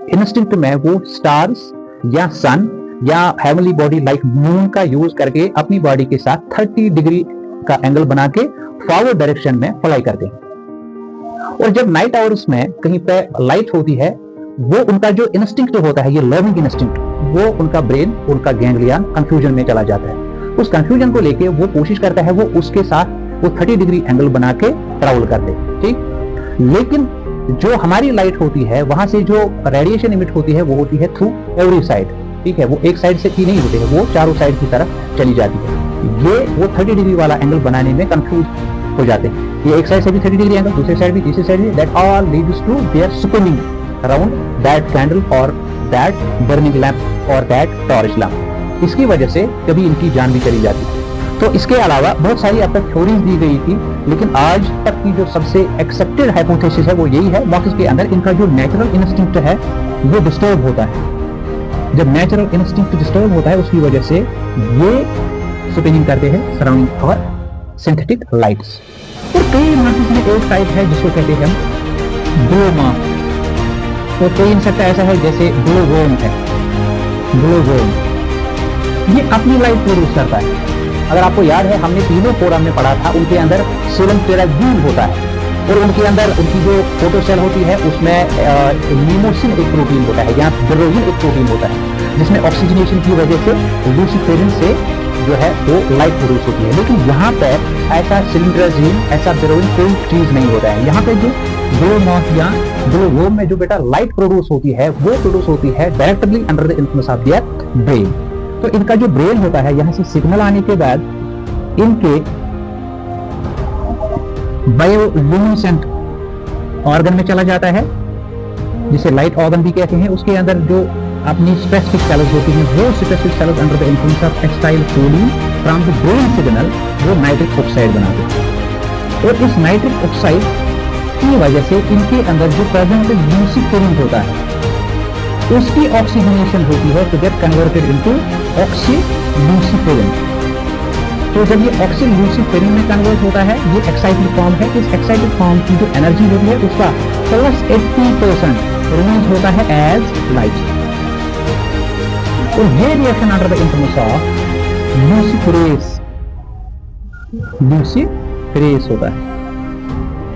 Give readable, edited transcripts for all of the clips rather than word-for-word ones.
Instinct में वो stars या सन या हेवनली बॉडी लाइक मून का यूज करके अपनी बॉडी के साथ 30 डिग्री का एंगल बना के फॉरवर्ड डायरेक्शन में फ्लाई करते हैं। और जब नाइट आवर्स में कहीं पे लाइट होती है, वो उनका जो इंस्टिंक्ट होता है, ये लर्निंग इंस्टिंक्ट, वो उनका ब्रेन, उनका गैंग्लियन कंफ्यूजन में चला जाता है। उस कंफ्यूजन को लेके वो कोशिश करता है वो उसके साथ वो 30 डिग्री एंगल बना के ट्रैवल करते, ठीक। लेकिन जो हमारी लाइट होती है, वहां से जो रेडिएशन इमिट होती है वो होती है थ्रू एवरी साइड, ठीक है। वो एक साइड से ही नहीं होती है, वो चारों साइड की तरफ चली जाती है। ये वो 30 डिग्री वाला एंगल बनाने में कंफ्यूज हो जाते हैं। ये एक साइड से भी 30 डिग्री एंगल, दूसरी साइड भी, तीसरी साइड भी, that all leads to their spinning around that candle और दैट बर्निंग लैंप और दैट टॉर्च लैंप। इसकी वजह से कभी इनकी जान भी चली जाती है। तो इसके अलावा बहुत सारी अब तक थ्योरीज दी गई थी, लेकिन आज तक की जो सबसे एक्सेप्टेड हाइपोथेसिस है वो यही है, मॉक्स के अंदर इनका जो नेचुरल इंस्टिंक्ट है वो डिस्टर्ब होता है। जब नेचुरल इंस्टिंक्ट डिस्टर्ब होता है, उसकी वजह से ये स्पिनिंग करते हैं सराउंडिंग और सिंथेटिक लाइट्स। और कई मार्क्स में एक टाइप है जिसको कहते हैं ग्लो मार्क। तो कोई इंसेक्ट ऐसा है जैसे ग्लो वर्म है, ग्लो वर्म, ये अपनी लाइट प्रोड्यूस करता है। अगर आपको याद है, हमने तीनों फोरम में पढ़ा था, उनके अंदर सीरम टेराग्यूल होता है और उनके अंदर उनकी जो फोटोसेल होती है उसमें लीमोसिन एक प्रोटीन होता है या बेरोजिन एक प्रोटीन होता है, जिसमें ऑक्सीजनेशन की वजह से लूसिफेरिन से जो है वो लाइट प्रोड्यूस होती है। लेकिन यहाँ पर ऐसा सिलिंड्राजीन, ऐसा बेरोजिन कोई चीज नहीं होता है। यहाँ पे जो ग्लो मॉथ या ग्लो वर्म में जो बेटा लाइट प्रोड्यूस होती है, वो प्रोड्यूस होती है directly under the influence of their brain. तो इनका जो ब्रेन होता है, यहाँ से सिग्नल आने के बाद इनके बायोल्यूमिनेसेंट ऑर्गन में चला जाता है, जिसे लाइट ऑर्गन भी कहते हैं। उसके अंदर जो अपनी स्पेसिफिक सेल्स होती हैं, वो specific cells under the influence of acetylcholine from the brain signal वो नाइट्रिक ऑक्साइड बनाते हैं। और इस नाइट्रिक ऑक्साइड की वजह से इनके अंदर जो प्रेजेंट लूसिफेरिन होता है, उसकी ऑक्सीजनेशन होती है तो गेट कन्वर्टेड इनटू ऑक्सीलूसिफेरिन। तो जब ये ऑक्सीलूसिफेरिन में कन्वर्ट होता है, ये एक्साइटेड फॉर्म है। इस एक्साइटेड फॉर्म की जो एनर्जी होती है उसका प्लस 80% रिलीज होता है एज लाइट। और ये reaction under the influence of luciferase, luciferase होता है।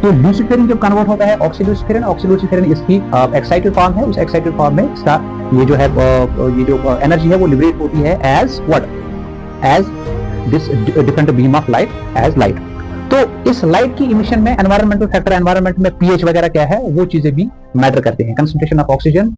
तो लूसिफेरिन जब कन्वर्ट होता है ऑक्सीलूसिफेरिन, ऑक्सीलूसिफेरिन इसकी एक्साइटेड फॉर्म है। उस एक्साइटेड फॉर्म में इसका ये जो है ये जो एनर्जी है वो लिबरेट होती है as what, as this different beam of light, as light. तो इस लाइट की इमिशन में एनवायरमेंटल फैक्टर, एनवायरमेंट में पीएच वगैरह क्या है, वो चीजें भी मैटर करते हैं। Concentration of oxygen